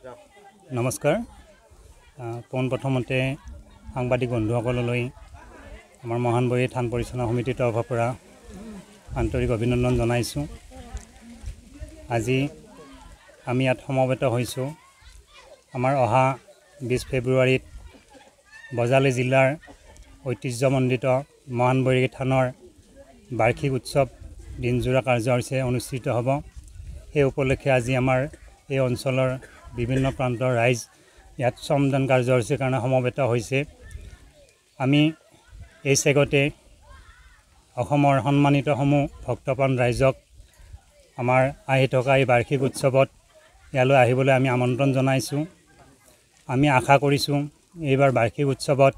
নমস্কাৰ পোনপ্ৰথমতে সাংবাদিক বন্ধুসকললৈ আমাৰ মহানবৰী থান পৰিচালনা সমিতিৰ তৰফৰ পৰা আন্তৰিক অভিনন্দন জনাইছোঁ। আজি আমি ইয়াত সমবেত হৈছোঁ আমাৰ অহা 20 ফেব্ৰুৱাৰীত বজালী জিলাৰ ঐতিহ্যমণ্ডিত মহানবৰী থানৰ বাৰ্ষিক উৎসৱ দিনজোৰা কাৰ্যসূচী অনুষ্ঠিত হ'ব। সেই উপলক্ষে আজি আমাৰ এই অঞ্চলৰ বিভিন্ন প্ৰান্তৰ ৰাইজ ইয়াত শ্ৰমদান কাৰ্যসূচীৰ কাৰণে সমবেত হৈছে। আমি এই চেগতে অসমৰ সন্মানিত সমূহ ভক্তপ্ৰাণ ৰাইজক আমাৰ আহি থকা এই বাৰ্ষিক উৎসৱত ইয়ালৈ আহিবলৈ আমি আমন্ত্ৰণ জনাইছোঁ। আমি আশা কৰিছোঁ এইবাৰ বাৰ্ষিক উৎসৱত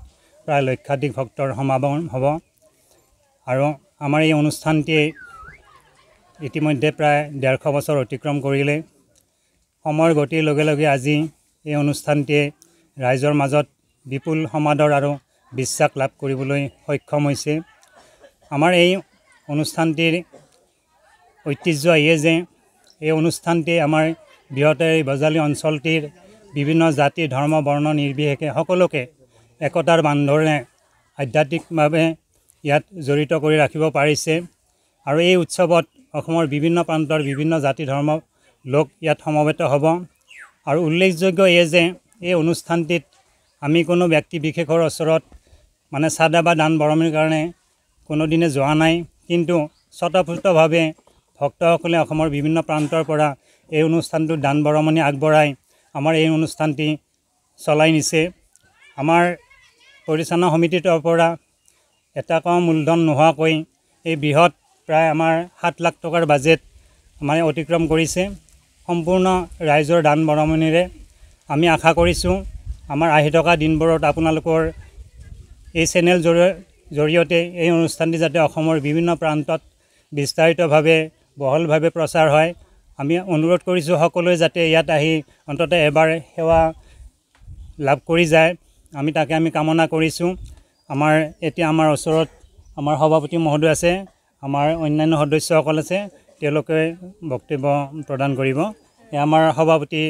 প্ৰায় লক্ষাধিক ভক্তৰ সমাগম হ'ব আৰু আমাৰ এই অনুষ্ঠানটিয়ে ইতিমধ্যে প্ৰায় 150 বছৰ অতিক্ৰম কৰিলে। সময়ৰ গতিৰ লগে লগে আজি এই অনুষ্ঠানটিয়ে ৰাইজৰ মাজত বিপুল সমাদৰ আৰু বিশ্বাস লাভ কৰিবলৈ সক্ষম হৈছে। আমাৰ এই অনুষ্ঠানটিৰ ঐতিহ্য এয়ে যে এই অনুষ্ঠানটিয়ে আমাৰ বৃহৎ এই বজালী অঞ্চলটিৰ বিভিন্ন জাতি ধৰ্ম বৰ্ণ নিৰ্বিশেষে সকলোকে একতাৰ বান্ধোনেৰে আধ্যাত্মিকভাৱে ইয়াত জড়িত কৰি ৰাখিব পাৰিছে আৰু এই উৎসৱত অসমৰ বিভিন্ন প্ৰান্তৰ বিভিন্ন জাতি ধৰ্ম লোক ইয়াত সমবেত হ'ব। আৰু উল্লেখযোগ্য এয়ে যে এই অনুষ্ঠানটিত আমি কোনো ব্যক্তি বিশেষৰ ওচৰত মানে চাঁদা বা দান বৰঙণিৰ কাৰণে কোনোদিনে যোৱা নাই, কিন্তু স্বতঃস্ফূৰ্তভাৱে ভক্তসকলে অসমৰ বিভিন্ন প্ৰান্তৰ পৰা এই অনুষ্ঠানটোত দান বৰঙণি আগবঢ়াই আমাৰ এই অনুষ্ঠানটি চলাই নিছে। আমাৰ পৰিচালনা সমিতিৰ পৰা এটা কম মূলধন নোহোৱাকৈ এই বৃহৎ প্ৰায় আমাৰ 7 লাখ টকাৰ বাজেট মানে অতিক্ৰম কৰিছে। সম্পূৰ্ণ ৰাইজৰ দান বৰঙণিৰে আমি আশা কৰিছোঁ আমাৰ আহি থকা দিনবোৰত আপোনালোকৰ এই চেনেল জৰিয়তে এই অনুষ্ঠানটি যাতে অসমৰ বিভিন্ন প্ৰান্তত বিস্তাৰিতভাৱে বহলভাৱে প্ৰচাৰ হয়। আমি অনুৰোধ কৰিছোঁ সকলোৱে যাতে ইয়াত আহি অন্ততঃ এবাৰ সেৱা লাভ কৰি যায়, আমি তাকে কামনা কৰিছোঁ। এতিয়া আমাৰ ওচৰত আমাৰ সভাপতি মহোদয় আছে, আমাৰ অন্যান্য সদস্যসকল আছে, তেওঁলোকে বক্তব্য প্ৰদান কৰিব। আমাৰ সভাপতি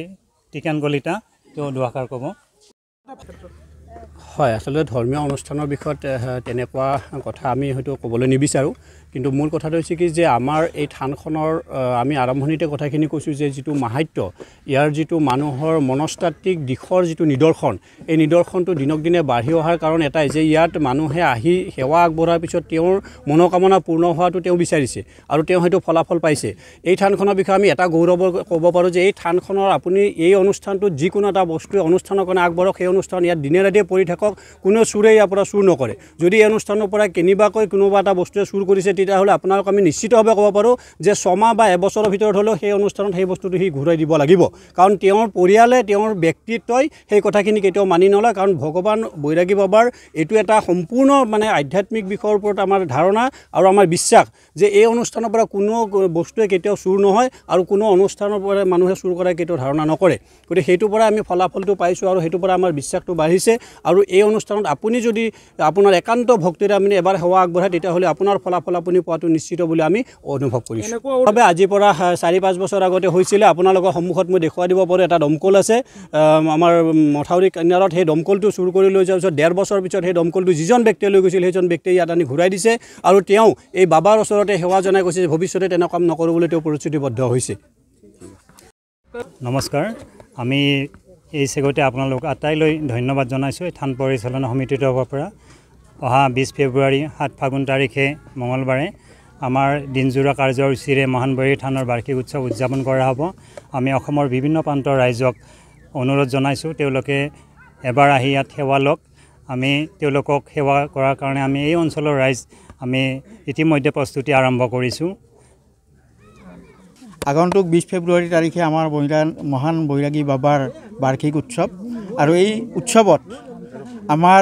টিকেন কলিতা, তেওঁ দুআষাৰ ক'ব। হয়, আচলতে ধৰ্মীয় অনুষ্ঠানৰ বিষয়ত তেনেকুৱা কথা আমি হয়তো ক'বলৈ নিবিচাৰোঁ, কিন্তু মূল কথাটো হৈছে কি যে আমাৰ এই থানখনৰ আমি আৰম্ভণিতে কথাখিনি কৈছোঁ যে যিটো মাহাত্য, ইয়াৰ যিটো মানুহৰ মনস্তাত্ত্বিক দিশৰ যিটো নিদৰ্শন, এই নিদৰ্শনটো দিনক দিনে বাঢ়ি অহাৰ কাৰণ এটাই যে ইয়াত মানুহে আহি সেৱা আগবঢ়াৰ পিছত তেওঁৰ মনোকামনা পূৰ্ণ হোৱাটো তেওঁ বিচাৰিছে আৰু তেওঁ হয়তো ফলাফল পাইছে। এই থানখনৰ বিষয়ে আমি এটা গৌৰৱ ক'ব পাৰোঁ যে এই থানখনৰ আপুনি এই অনুষ্ঠানটোত যিকোনো এটা বস্তুৱে অনুষ্ঠানৰ কাৰণে আগবঢ়াওক, সেই অনুষ্ঠান ইয়াত দিনে ৰাতিয়ে পৰি থাকক, কোনো চোৰে ইয়াৰ পৰা চুৰ নকৰে। যদি এই অনুষ্ঠানৰ পৰা কেনিবাকৈ কোনোবা এটা বস্তুৱে চুৰ কৰিছে তেতিয়াহ'লে আপোনালোক আমি নিশ্চিতভাৱে ক'ব পাৰোঁ যে 6 মাহ বা এবছৰৰ ভিতৰত হ'লেও সেই অনুষ্ঠানত সেই বস্তুটো সি ঘূৰাই দিব লাগিব, কাৰণ তেওঁৰ পৰিয়ালে তেওঁৰ ব্যক্তিত্বই সেই কথাখিনি কেতিয়াও মানি নলয়। কাৰণ ভগৱান বৈৰাগী বাবাৰ এইটো এটা সম্পূৰ্ণ মানে আধ্যাত্মিক বিষয়ৰ ওপৰত আমাৰ ধাৰণা আৰু আমাৰ বিশ্বাস যে এই অনুষ্ঠানৰ পৰা কোনো বস্তুৱে কেতিয়াও চুৰ নহয় আৰু কোনো অনুষ্ঠানৰ পৰা মানুহে চুৰ কৰা কেতিয়াও ধাৰণা নকৰে। গতিকে সেইটোৰ পৰা আমি ফলাফলটো পাইছোঁ আৰু সেইটোৰ পৰা আমাৰ বিশ্বাসটো বাঢ়িছে। আৰু এই অনুষ্ঠানত আপুনি যদি আপোনাৰ একান্ত ভক্তিৰে আপুনি এবাৰ সেৱা আগবঢ়ায় তেতিয়াহ'লে আপোনাৰ ফলাফল আপুনি পোৱাটো নিশ্চিত বুলি আমি অনুভৱ কৰিছোঁ। বাবে আজিৰ পৰা 4-5 বছৰ আগতে হৈছিলে, আপোনালোকৰ সন্মুখত মই দেখুৱাই দিব পাৰোঁ। এটা দমকল আছে আমাৰ মথাউৰি কিনাৰত, সেই দমকলটো চুৰ কৰি লৈ যোৱাৰ পিছত 1.5 বছৰ পিছত সেই দমকলটো যিজন ব্যক্তিয়ে লৈ গৈছিল সেইজন ব্যক্তিয়ে ইয়াত আনি ঘূৰাই দিছে আৰু তেওঁ এই বাবাৰ ওচৰতে সেৱা জনাই কৈছে যে ভৱিষ্যতে তেনেকুৱা কাম নকৰোঁ বুলি তেওঁ প্ৰতিশ্ৰুতিবদ্ধ হৈছে। নমস্কাৰ, আমি এই চেগতে আপোনালোক আটাইলৈ ধন্যবাদ জনাইছোঁ। এই থান পৰিচালনা সমিতিৰ তৰফৰ পৰা অহা 20 ফেব্ৰুৱাৰী 7 ফাগুন তাৰিখে মঙলবাৰে আমাৰ দিনজোৰা কাৰ্যসূচীৰে মহানবৰী থানৰ বাৰ্ষিক উৎসৱ উদযাপন কৰা হ'ব। আমি অসমৰ বিভিন্ন প্ৰান্তৰ ৰাইজক অনুৰোধ জনাইছোঁ তেওঁলোকে এবাৰ আহি ইয়াত সেৱা লওক। আমি তেওঁলোকক সেৱা কৰাৰ কাৰণে আমি এই অঞ্চলৰ ৰাইজ আমি ইতিমধ্যে প্ৰস্তুতি আৰম্ভ কৰিছোঁ। আগন্তুক 20 ফেব্ৰুৱাৰী তাৰিখে আমাৰ মহান বৈৰাগী বাবাৰ বাৰ্ষিক উৎসৱ আৰু এই উৎসৱত আমাৰ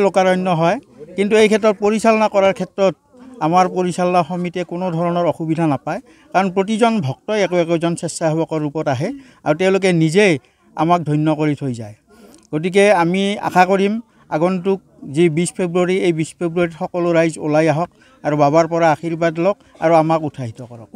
লোকাৰণ্য হয়, কিন্তু এই ক্ষেত্ৰত পৰিচালনা কৰাৰ ক্ষেত্ৰত আমাৰ পৰিচালনা সমিতিয়ে কোনো ধৰণৰ অসুবিধা নাপায়, কাৰণ প্ৰতিজন ভক্তই একোজন স্বেচ্ছাসেৱকৰ ৰূপত আহে আৰু তেওঁলোকে নিজেই আমাক ধন্য কৰি থৈ যায়। গতিকে আমি আশা কৰিম আগন্তুক যি 20 ফেব্ৰুৱাৰী এই 20 ফেব্ৰুৱাৰীত সকলো ৰাইজ ওলাই আহক আৰু বাবাৰ পৰা আশীৰ্বাদ লওক আৰু আমাক উৎসাহিত কৰক।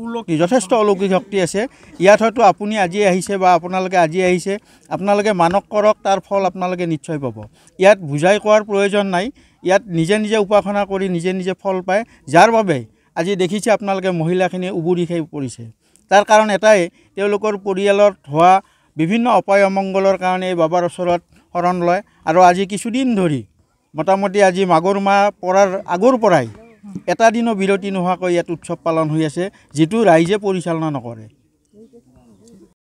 যথেষ্ট অলৌকিক শক্তি আছে ইয়াত। হয়তো আপুনি আজি আহিছে বা আপোনালোকে আজি আহিছে, আপোনালোকে মানক কৰক, তাৰ ফল আপোনালোকে নিশ্চয় পাব। ইয়াত বুজাই কোৱাৰ প্ৰয়োজন নাই, ইয়াত নিজে নিজে উপাসনা কৰি নিজে নিজে ফল পায়, যাৰ বাবে আজি দেখিছে আপোনালোকে মহিলাখিনি উবুৰি খাই পৰিছে। তাৰ কাৰণ এটাই, তেওঁলোকৰ পৰিয়ালত হোৱা বিভিন্ন অপায় অমংগলৰ কাৰণে এই বাবাৰ ওচৰত শৰণ লয়। আৰু আজি কিছুদিন ধৰি মোটামুটি আজি মাঘৰ মাহ পৰাৰ আগৰ পৰাই এটা দিনো বিৰতি নোহোৱাকৈ ইয়াত উৎসৱ পালন হৈ আছে, যিটো ৰাইজে পৰিচালনা নকৰে।